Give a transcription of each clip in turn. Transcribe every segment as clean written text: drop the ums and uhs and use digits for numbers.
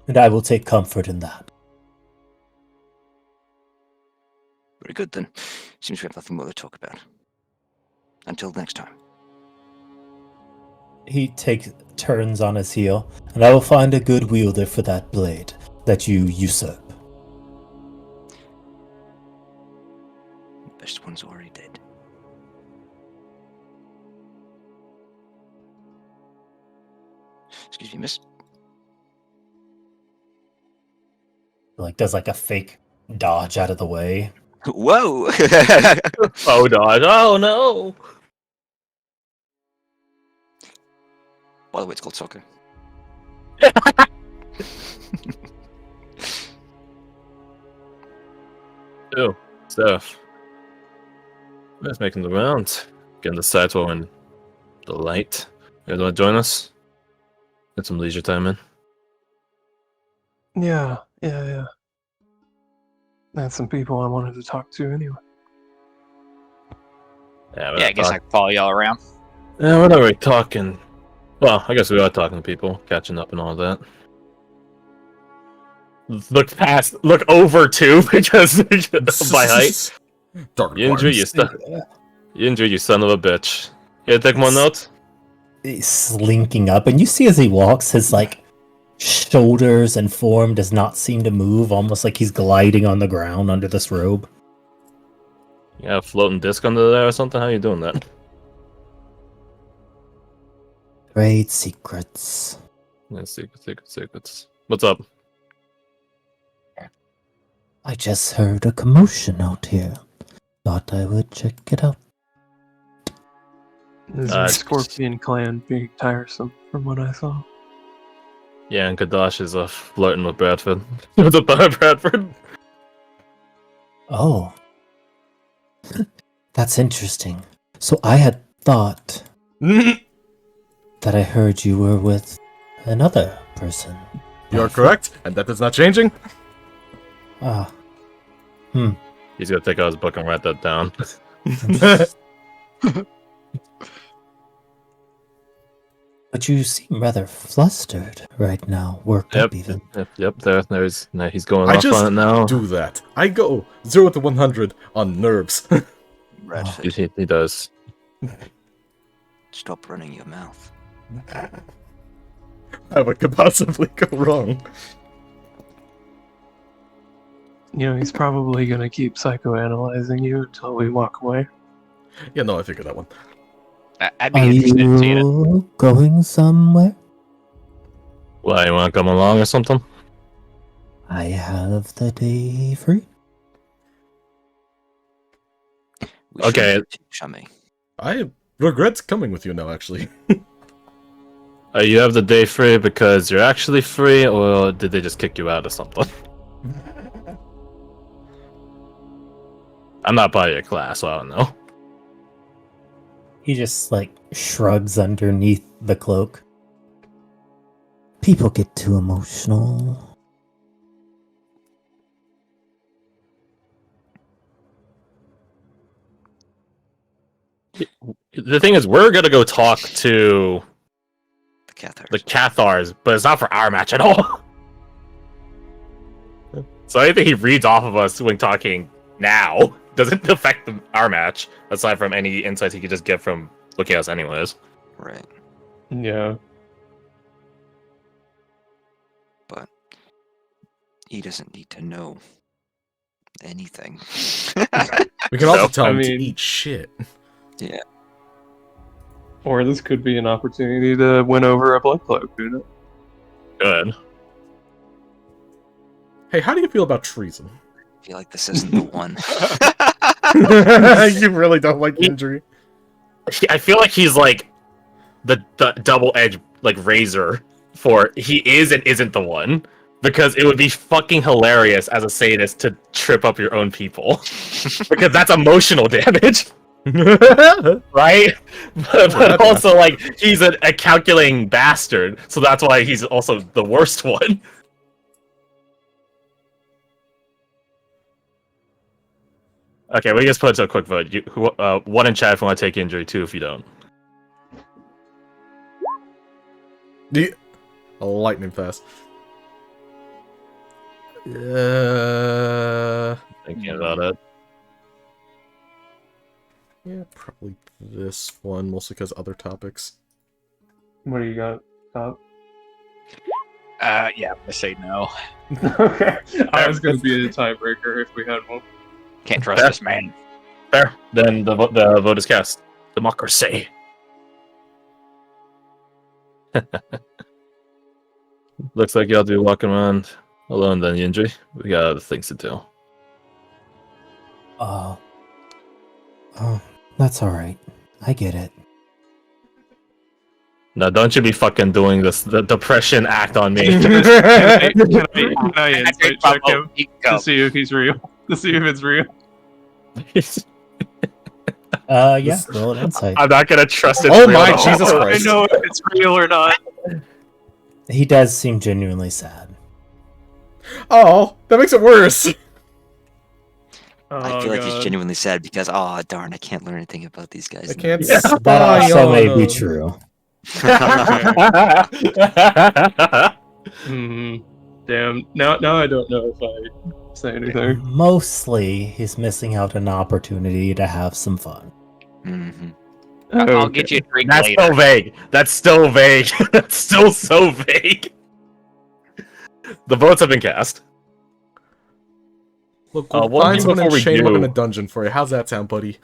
and I will take comfort in that. Very good, then. Seems we have nothing more to talk about. Until next time. He turns on his heel, and I will find a good wielder for that blade that you usurp. The best one's already dead. Excuse me, miss. Does a fake dodge out of the way. Whoa! Oh, dodge. Oh, no. By the way, it's called soccer. So, Steph. Let's making the round. Getting the sidewalk and the light. You guys want to join us? Get some leisure time in. Yeah. That's some people I wanted to talk to anyway. Yeah, Yeah, I guess I can follow y'all around. Yeah, we're not really talking. Well, I guess we are talking to people, catching up and all that. Look over too, because of my height. Dark You injured you son of a bitch. You take more notes? He's slinking up, and you see as he walks, his shoulders and form does not seem to move, almost like he's gliding on the ground under this robe. You got a floating disc under there or something? How you doing that? Trade secrets. Yeah, secrets. What's up? I just heard a commotion out here. Thought I would check it out. This is Scorpion clan being tiresome from what I saw. Yeah, and Kadash is flirting with Bradford. What's up, Bradford? Oh. That's interesting. So I had thought that I heard you were with another person. You're correct, and that is not changing. Ah. He's gonna take out his book and write that down. But you seem rather flustered right now, worked up even. Yep. There's. No, he's going I off just on it now. do that. I go 0 to 100 on nerves. Bradford, He does. stop running your mouth. What could possibly go wrong? You know, he's probably gonna keep psychoanalyzing you until we walk away. Yeah, no, I figured that one. I'd be Are interested in seeing it. you going somewhere? Why, you wanna come along or something? I have the day free. We Okay. should do Shami. I regret coming with you now, actually. You have the day free because you're actually free, or did they just kick you out or something? I'm not part of your class, so I don't know. He just shrugs underneath the cloak. People get too emotional. The thing is, we're gonna go talk to The Cathars. the Cathars, but it's not for our match at all. So anything he reads off of us when talking now doesn't affect our match, aside from any insights he could just get from looking at us anyways. Right. Yeah. But he doesn't need to know anything. We can also Nope. tell I him to mean- eat shit. Yeah. Or this could be an opportunity to win over a blood cloak, who knows? Good. Hey, how do you feel about treason? I feel like this isn't the one. You really don't like injury? I feel like he's like the double-edged razor for he is and isn't the one, because it would be fucking hilarious as a sadist to trip up your own people, because that's emotional damage, right? But also he's a calculating bastard, so that's why he's also the worst one. Okay, we just put it to a quick vote. One in chat if you want to take injury, two if you don't. Lightning fast. Thinking about it. Yeah, probably this one, mostly because other topics. What do you got, Top? Yeah, I'm gonna say no. Okay. I was gonna be a tiebreaker if we had one. Can't trust this man. Fair. Then the vote is cast. Democracy. Looks like y'all be walking around alone then, Yindri. We got other things to do. Oh, that's all right. I get it. Now, don't you be fucking doing the depression act on me. Can I insight check him You to go. see if he's real? To see if it's real? Yeah, roll an insight. I'm not gonna trust it. Oh my Jesus I Christ. know if it's real or not. He does seem genuinely sad. Oh, that makes it worse. I feel like he's genuinely sad because, oh darn, I can't learn anything about these guys. I can't Yeah. spy That also on may be him. true. Damn. Now I don't know if I say anything. Mostly, he's missing out on an opportunity to have some fun. Mm-hmm. I'll get you a drink That's later. so vague. That's still vague. That's still so vague. The votes have been cast. Look, one we'll find thing someone and before we chain him up do- in a dungeon for you. How's that sound, buddy?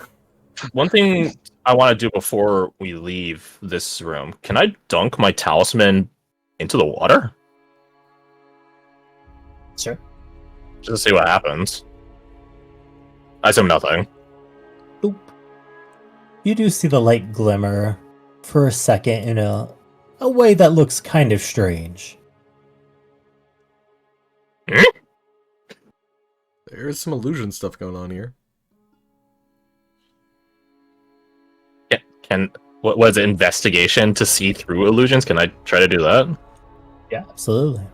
One thing I want to do before we leave this room, can I dunk my talisman into the water? Sure. Just to see what happens. I assume nothing. You do see the light glimmer for a second in a way that looks kind of strange. There's some illusion stuff going on here. What was it, investigation to see through illusions? Can I try to do that? Yeah, absolutely.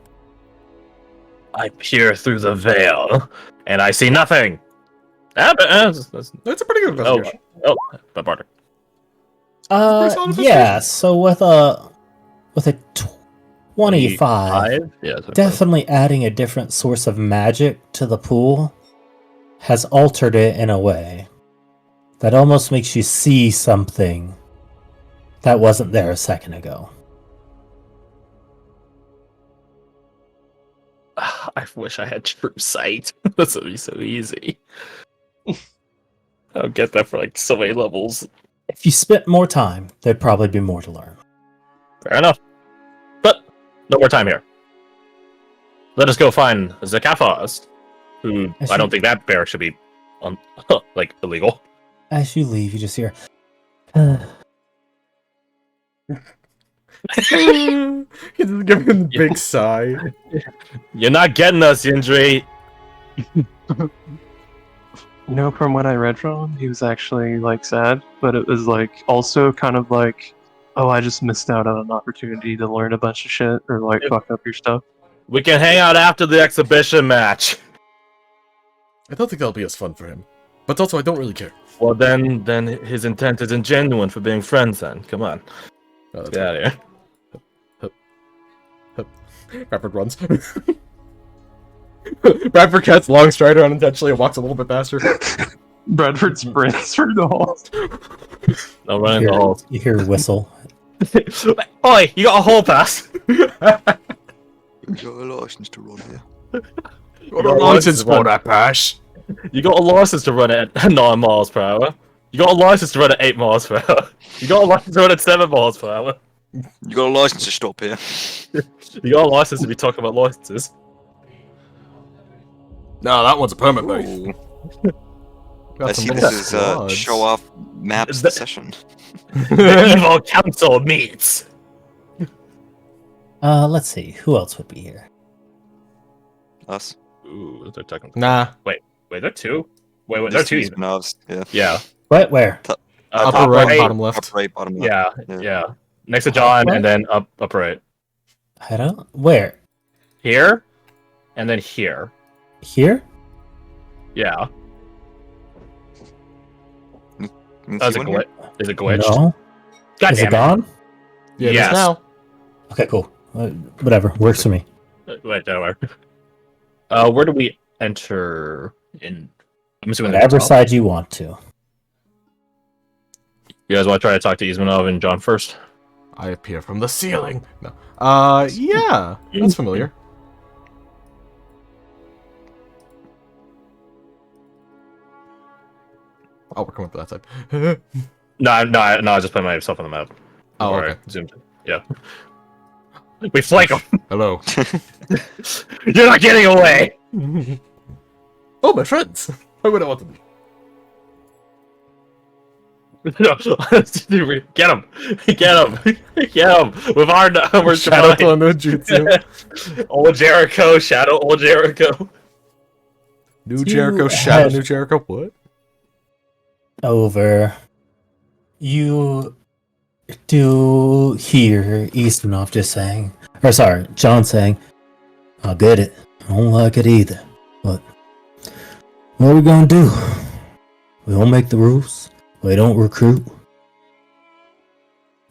I peer through the veil, and I see nothing. That's a pretty good investigation. But Bartek. pretty solid Yeah. So with a 25, Five? Yeah. 25. definitely adding a different source of magic to the pool has altered it in a way that almost makes you see something that wasn't there a second ago. I wish I had true sight. This would be so easy. I'll get that for like so many levels. If you spent more time, there'd probably be more to learn. Fair enough. But no more time here. Let us go find Zakafos, who As I don't you- think that barrack should be on like illegal. As you leave, you just hear, He's just giving him the big sigh. You're not getting us, Yindri. You know, from what I read from him, he was actually like sad, but it was like also kind of like, oh, I just missed out on an opportunity to learn a bunch of shit or like Yep. fuck up your stuff. We can hang out after the exhibition match. I don't think that'll be as fun for him. But also, I don't really care. Well, then his intent isn't genuine for being friends. Then come on, Oh, that's get out of here. Bradford runs. Bradford cats long strider unintentionally and walks a little bit faster. Bradford sprints through the halls. No running the halls. you hear a whistle. Oi, you got a hall pass. You got a license to run here. got a license for that pass. You got a license to run at 9 miles per hour. You got a license to run at 8 miles per hour. You got a license to run at 7 miles per hour. You got a license to stop here. You got a license to be talking about licenses. No, that one's a permit, mate. Ooh. Got I some see little this is squads. show off maps Is that- session. The evil council meets. Let's see. Who else would be here? Us. Ooh, they're technically. Nah. Wait, they're two. Wait, they're Just two. use knobs. Yeah. Yeah. What? Where? Upper top right, bottom left. Top right, bottom left. Yeah, Yeah. yeah. Next to John, What? and then up right. I don't. Where? Here, and then here. Here? Yeah. You can That's see a one here? glitch. Is it glitched? No. God Is damn it gone? Yeah, Yes. yes. Now. Okay, cool. Whatever. Works for me. Wait, don't worry. Where do we enter? I'm assuming the Whatever top. side you want to. You guys want to try to talk to Izmanov and John first? I appear from the ceiling. No. Yeah, that's familiar. Oh, we're coming for that side. No, I just put myself on the map. Oh, Before I okay. zoomed in. Yeah. We flank them. Hello. You're not getting away. Oh, my friends. Why would I want to be? Get him! Get him! Get him! With our numbers Shadow combined. Clone no Jutsu. Old Jericho, Shadow, Old Jericho. New You Jericho, Shadow, have- New Jericho. What? Over. You do hear Eastonov just saying, or sorry, John saying, "I get it. I don't like it either. But what are we gonna do? We don't make the rules. We don't recruit.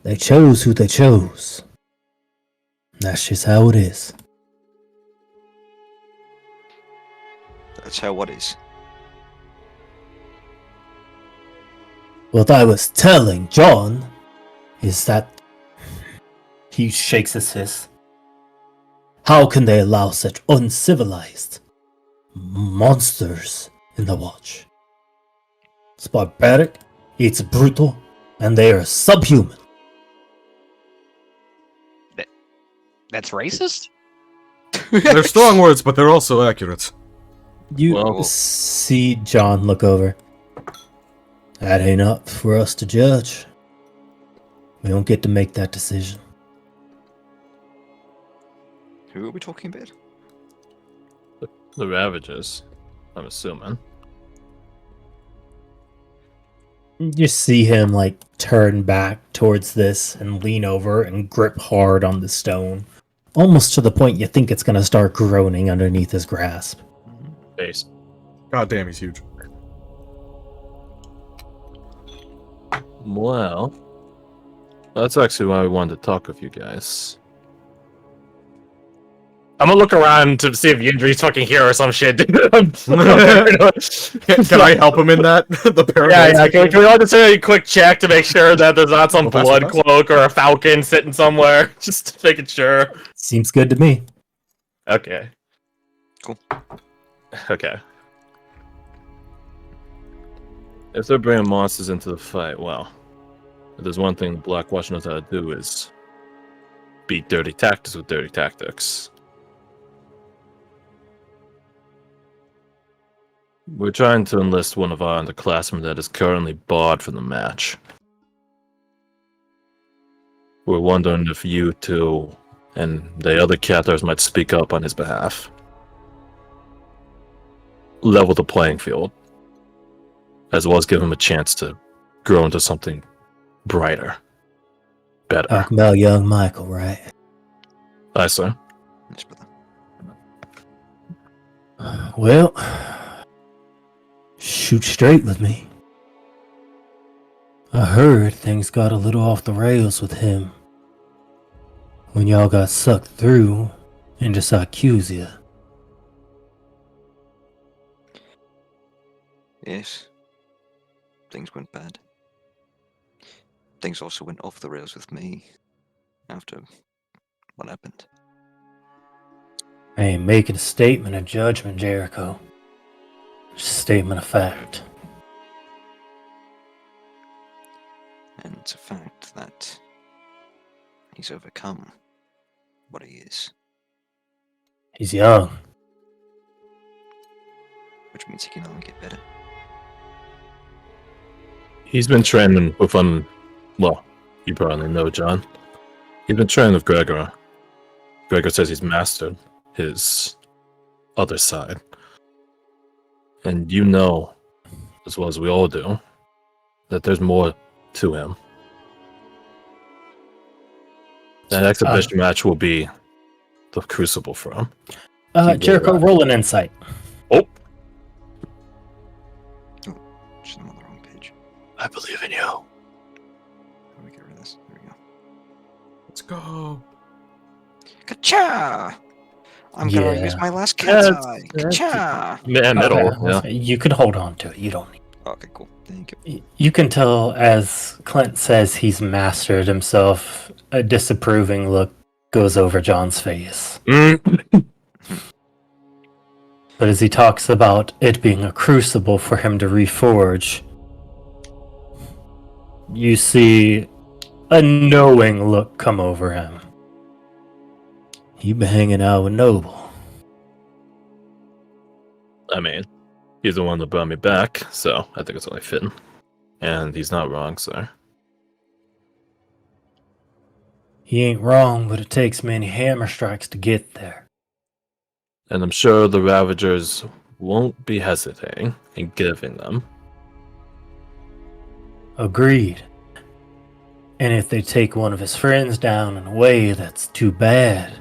They chose who they chose. That's just how it is." That's how what is. What I was telling John is that he shakes his fist. How can they allow such uncivilized monsters in the Watch? It's barbaric, it's brutal, and they are subhuman. That's racist? They're strong words, but they're also accurate. You Well- see John look over. That ain't up for us to judge. We don't get to make that decision. Who are we talking about? The Ravagers, I'm assuming. You see him like turn back towards this and lean over and grip hard on the stone, almost to the point you think it's gonna start groaning underneath his grasp. Base. God damn, he's huge. Well, that's actually why we wanted to talk with you guys. I'm gonna look around to see if Yindri's fucking here or some shit. Can I help him in that? The paranoid. Yeah. Can we all just do a quick check to make sure that there's not some Well, pass, blood pass. cloak or a falcon sitting somewhere? Just making sure. Seems good to me. Okay. Cool. Okay. If they're bringing monsters into the fight, well, if there's one thing the Black Watch knows how to do is beat dirty tactics with dirty tactics. We're trying to enlist one of our underclassmen that is currently barred from the match. We're wondering if you two and the other Cathars might speak up on his behalf. Level the playing field, as well as give him a chance to grow into something brighter, better. Talking about young Michael, right? Aye, sir. Yes, brother. Well, shoot straight with me. I heard things got a little off the rails with him when y'all got sucked through into Sycusia. Yes. Things went bad. Things also went off the rails with me after what happened. I ain't making a statement of judgment, Jericho. Just a statement of fact. And it's a fact that he's overcome what he is, He's young. which means he can only get better. He's been training with well, you probably know, John. He's been training with Gregor. Gregor says he's mastered his other side. And you know, as well as we all do, that there's more to him. That exhibition match will be the crucible for him. Jericho, roll an insight. Oh, Just I'm on the wrong page. I believe in you. How do we get rid of this? There we go. Let's go. Ka-cha! I'm gonna use Yeah. my last cat's eye. That's- Ka-cha! Middle, Okay, well, yeah. you can hold on to it. You don't need. Okay, cool. Thank you. You can tell as Clint says he's mastered himself, a disapproving look goes over John's face. But as he talks about it being a crucible for him to reforge, you see a knowing look come over him. You been hanging out with Noble. I mean, he's the one that brought me back, so I think it's only fitting. And he's not wrong, sir. He ain't wrong, but it takes many hammer strikes to get there. And I'm sure the Ravagers won't be hesitating in giving them. Agreed. And if they take one of his friends down in a way that's too bad,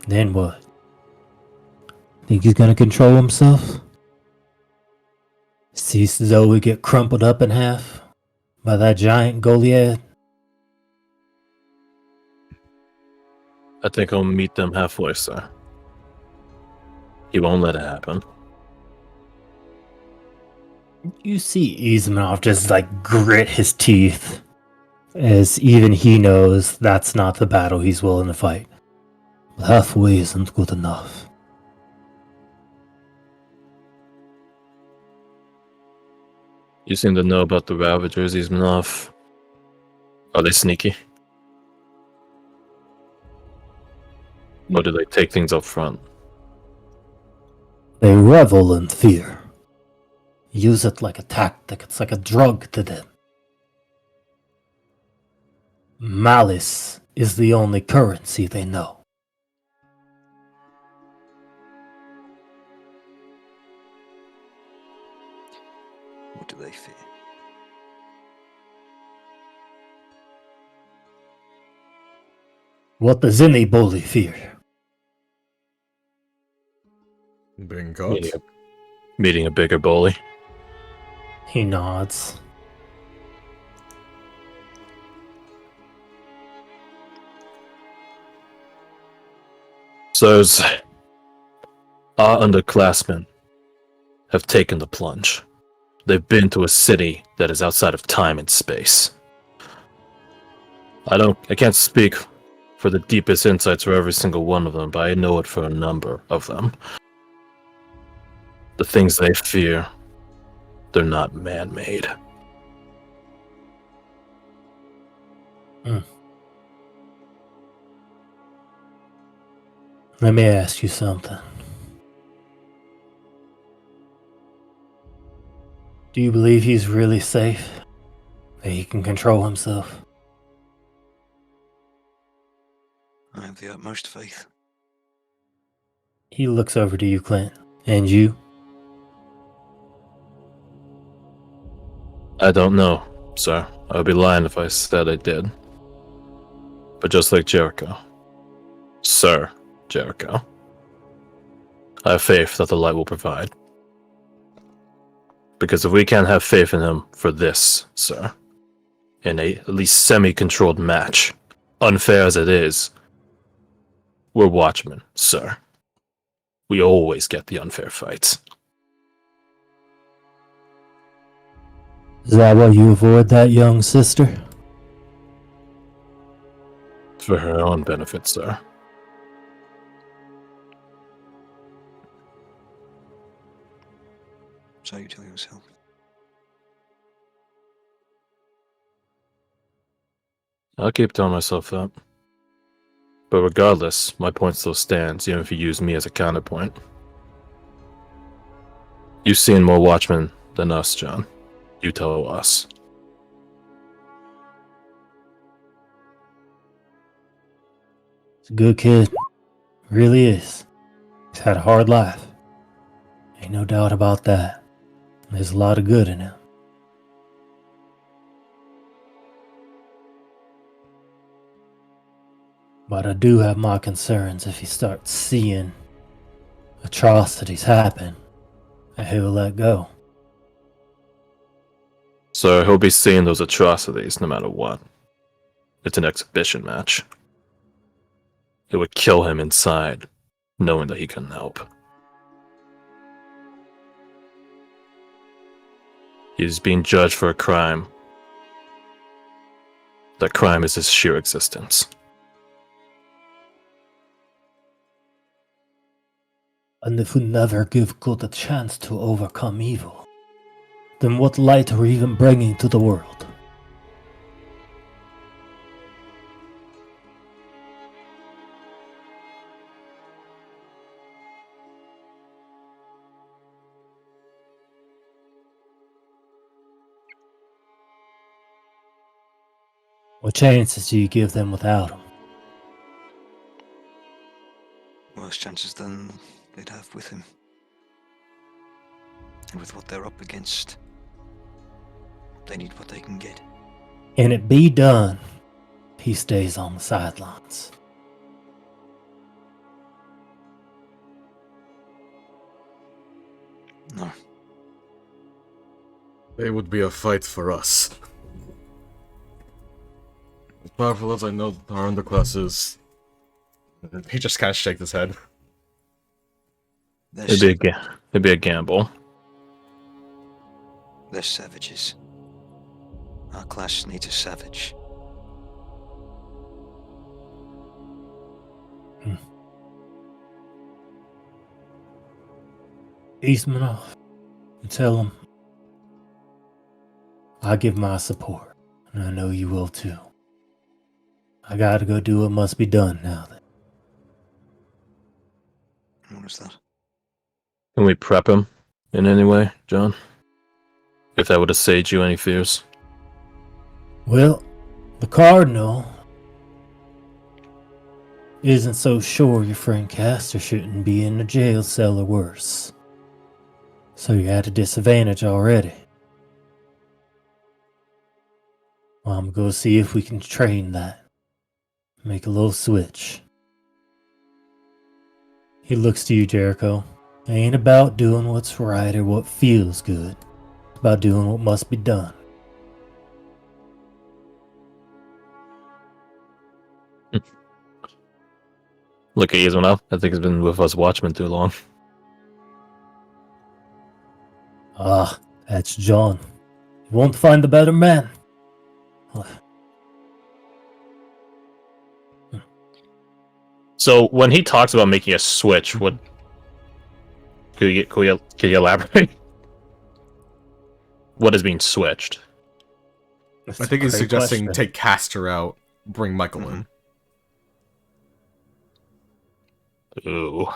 then what? Think he's gonna control himself? See Zoe get crumpled up in half by that giant Goliath? I think I'll meet them halfway, sir. He won't let it happen. You see Ismanov just like grit his teeth, as even he knows that's not the battle he's willing to fight. Halfway isn't good enough. You seem to know about the Ravagers, Ismanov. Are they sneaky? Or do they take things up front? They revel in fear. Use it like a tactic, it's like a drug to them. Malice is the only currency they know. What do they fear? What does any bully fear? Being caught? Meeting a bigger bully. He nods. Sirs, our underclassmen have taken the plunge. They've been to a city that is outside of time and space. I can't speak for the deepest insights for every single one of them, but I know it for a number of them. The things they fear, they're not man-made. Let me ask you something. Do you believe he's really safe? That he can control himself? I have the utmost faith. He looks over to you, Clint. And you? I don't know, sir. I would be lying if I said I did. But just like Jericho, Sir Jericho, I have faith that the light will provide. Because if we can't have faith in him for this, sir, in a at least semi-controlled match, unfair as it is, we're watchmen, sir. We always get the unfair fights. Is that why you avoid that young sister? For her own benefit, sir. So you tell yourself. I'll keep telling myself that. But regardless, my point still stands, even if you use me as a counterpoint. You've seen more Watchmen than us, John. You tell us. He's a good kid. Really is. He's had a hard life. Ain't no doubt about that. There's a lot of good in him. But I do have my concerns if he starts seeing atrocities happen and he'll let go. So he'll be seeing those atrocities no matter what. It's an exhibition match. it would kill him inside, knowing that he couldn't help. He's being judged for a crime. That crime is his sheer existence. And if we never give good a chance to overcome evil, then what light are we even bringing to the world? What chances do you give them without him? Worse chances than they'd have with him. And with what they're up against, they need what they can get. Can it be done? He stays on the sidelines. No. It would be a fight for us. As powerful as I know our underclass is, he just kind of shakes his head. It'd be a gamble. They're savages. Our class needs a savage. Eastmanoff, tell him I give my support, and I know you will too. I gotta go do what must be done now. What is that? Can we prep him in any way, John? If that would assuage you any fears. Well, the Cardinal isn't so sure your friend Castor shouldn't be in a jail cell or worse. So you're at a disadvantage already. Well, I'm gonna see if we can train that. Make a little switch. He looks to you, Jericho. It ain't about doing what's right or what feels good. It's about doing what must be done. Look at Yzma. I think he's been with us Watchmen too long. Ah, that's John. You won't find a better man. So when he talks about making a switch, what could you elaborate? What is being switched? I think he's Great suggesting question. take Castor out, bring Michael in. Ooh.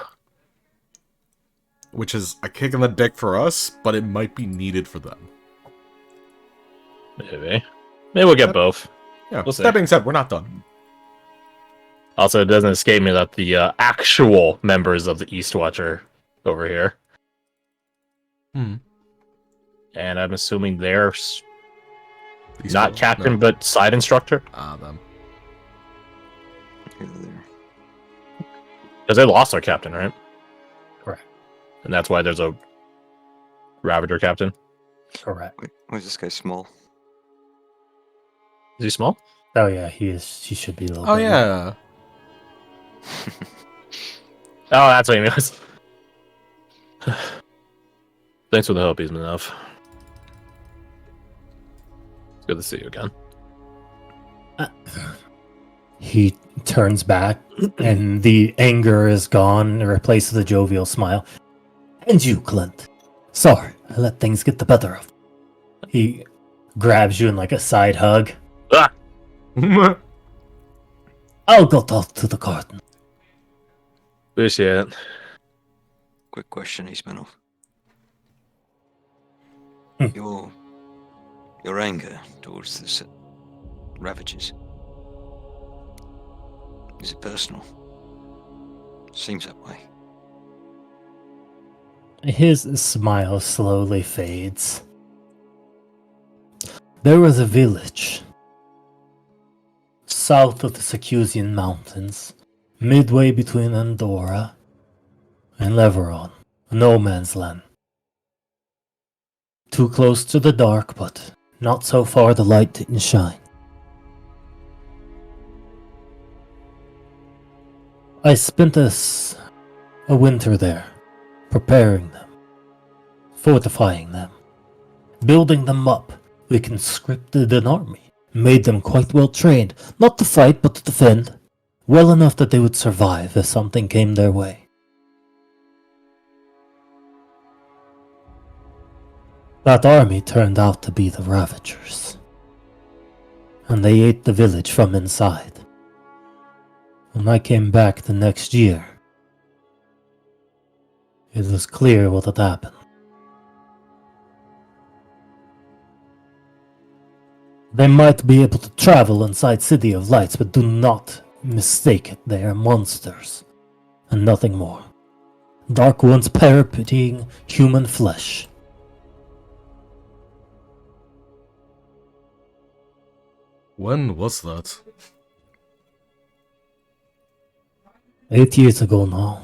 Which is a kick in the dick for us, but it might be needed for them. Maybe we'll get both. Yeah, We'll see. that being said, we're not done. Also, it doesn't escape me that the actual members of the Eastwatch are over here. Hmm. And I'm assuming they're These not fellows, captain, no. but side instructor? Them. Either there. Because they lost their captain, right? Correct. And that's why there's a Ravager captain. Correct. Wait, why is this guy small? Is he small? Oh yeah, he is. He should be a little. Oh bigger. yeah. Oh, that's what he means. Thanks for the help, Yzma. It's good to see you again. He turns back, and the anger is gone, and replaced with a jovial smile. And you, Clint. Sorry, I let things get the better of. He grabs you in like a side hug. Ah! I'll go talk to the Cardinal. Appreciate it. Quick question, Eastmanov. Hmm. Your anger towards the Ravages. Is it personal? Seems that way. His smile slowly fades. There was a village south of the Secusian Mountains, midway between Andorra and Leveron, a no man's land. Too close to the dark, but not so far the light didn't shine. I spent a winter there, preparing them, fortifying them, building them up. We conscripted an army, made them quite well trained, not to fight but to defend, well enough that they would survive if something came their way. That army turned out to be the Ravagers, and they ate the village from inside. When I came back the next year, it was clear what had happened. They might be able to travel inside City of Lights, but do not mistake it. They are monsters, and nothing more. Dark ones parodying human flesh. When was that? 8 years ago now.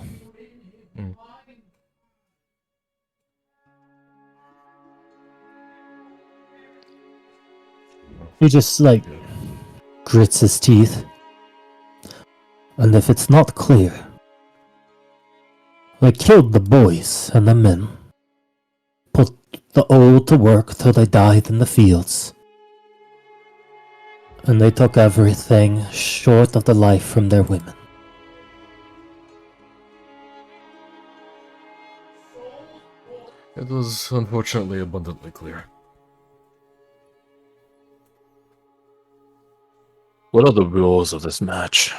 He just, grits his teeth. And if it's not clear, they killed the boys and the men, put the old to work till they died in the fields, and they took everything short of the life from their women. It was unfortunately abundantly clear. What are the rules of this match?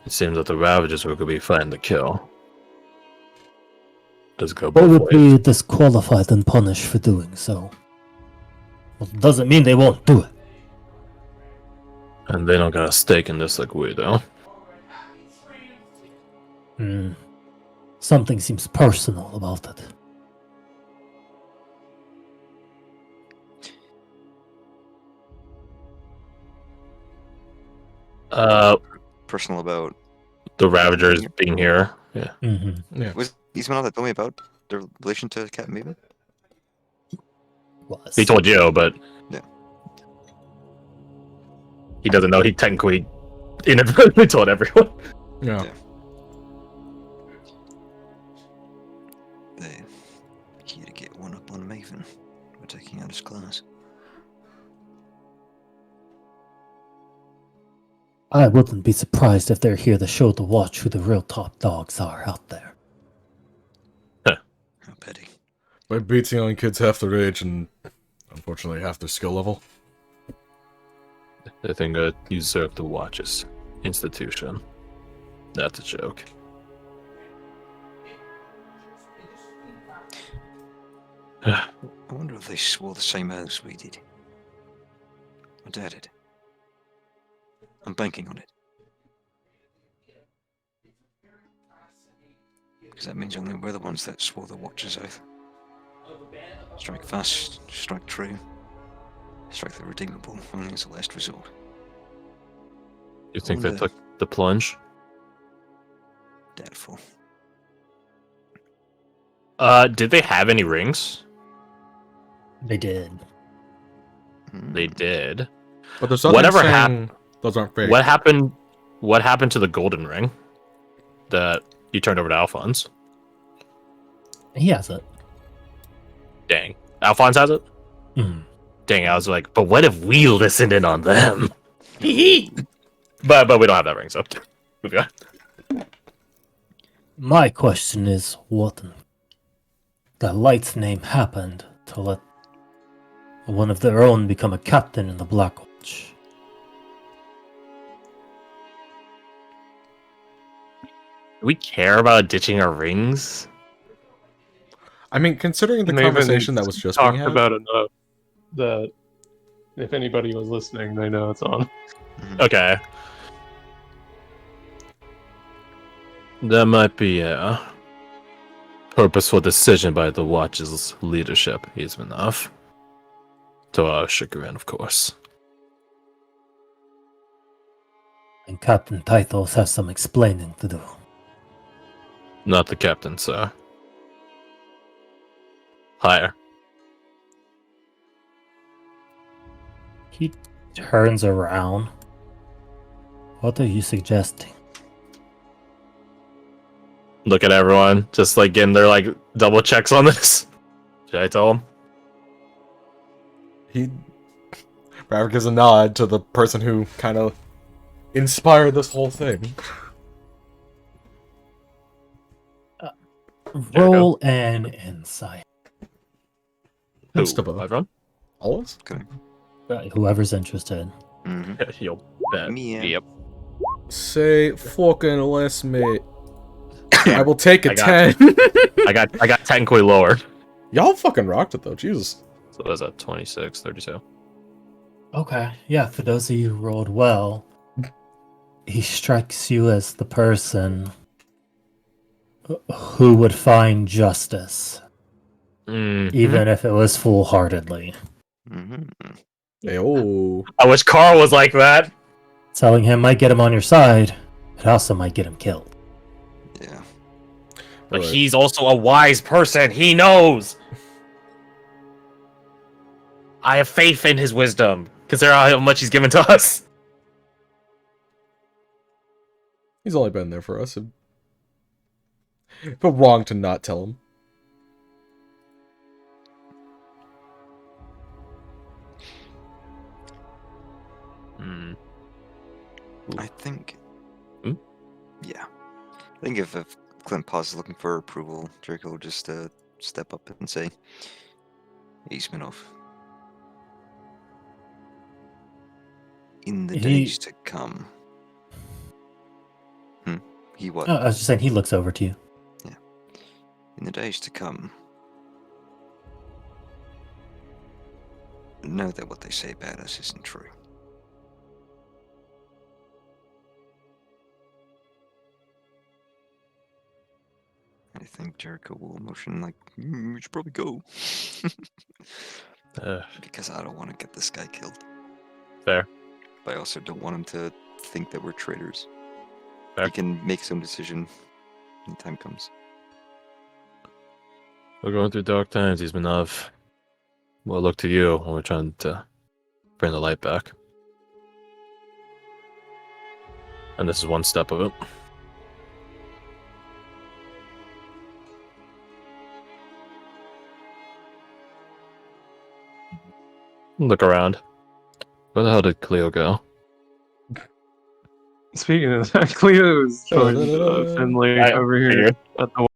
It seems that the Ravagers were going to be fine to kill. Does it go They both would ways? be disqualified and punished for doing so. Well, it doesn't mean they won't do it. And they don't got a stake in this like we do. Something seems personal about it. Personal about. The Ravagers being here. Yeah. Yeah. Was these men that told me about their relation to Captain Maven? Was. He told you, but Yeah. he doesn't know. He technically inadvertently told everyone. Yeah. Yeah. They here to get one up on Maven. We're taking out his class. I wouldn't be surprised if they're here to show the watch who the real top dogs are out there. How petty. By beating on kids half their age and unfortunately half their skill level. They think usurp the watch's institution. That's a joke. I wonder if they swore the same oaths we did. I doubt it. I'm banking on it. Because that means only we're the ones that swore the Watcher's oath. Strike fast, strike true, strike the redeemable, only as a last resort. You think they Wonder- took the plunge? Doubtful. Did they have any rings? They did. They did. But there's nothing Whatever saying those aren't fake. What happened? What happened to the golden ring that you turned over to Alphonse? He has it. Dang, Alphonse has it. Dang, I was like, but what if we listened in on them? but we don't have that ring, so moving on. My question is, what in the Light's name happened to let one of their own become a captain in the Black Watch? Do we care about ditching our rings? I mean, considering the Maven conversation that was just being talked had, about enough that if anybody was listening, they know it's on. Okay. That might be a purposeful decision by the Watch's leadership, even enough. To our chagrin, of course. And Captain Tythos has some explaining to do. Not the captain, sir. Higher. He turns around. What are you suggesting? Look at everyone, just like getting their like double checks on this. Should I tell him? He Bravik gives a nod to the person who kind of inspired this whole thing. Roll an insight. Who? Instabo. Everyone? Always? Whoever's interested. Mm-hmm. You'll bet. Me, Yep. Say fucking less, mate. I will take a I got 10. I got technically lower. Y'all fucking rocked it though, Jesus. So that's a 26, 32. Okay, yeah, for those of you who rolled well, he strikes you as the person who would find justice, even if it was foolhardily. Mm-hmm. Hey, oh. I wish Carl was like that. Telling him might get him on your side, it also might get him killed. Yeah. But Right. he's also a wise person. He knows. I have faith in his wisdom. Consider how much he's given to us. He's only been there for us. But wrong to not tell him. I think. Hmm? Yeah. I think if Clint Paz is looking for approval, Jericho will just step up and say, Eastmanov. In the days to come. He what? I was just saying, he looks over to you. In the days to come. Know that what they say about us isn't true. I think Jericho will motion like, we should probably go. Because I don't want to get this guy killed. Fair. But I also don't want him to think that we're traitors. Fair. He can make some decision when the time comes. We're going through dark times, Ismanov. We'll look to you when we're trying to bring the light back. And this is one step of it. Look around. Where the hell did Cleo go? Speaking of that, Cleo is joined Finley I over here figured. at the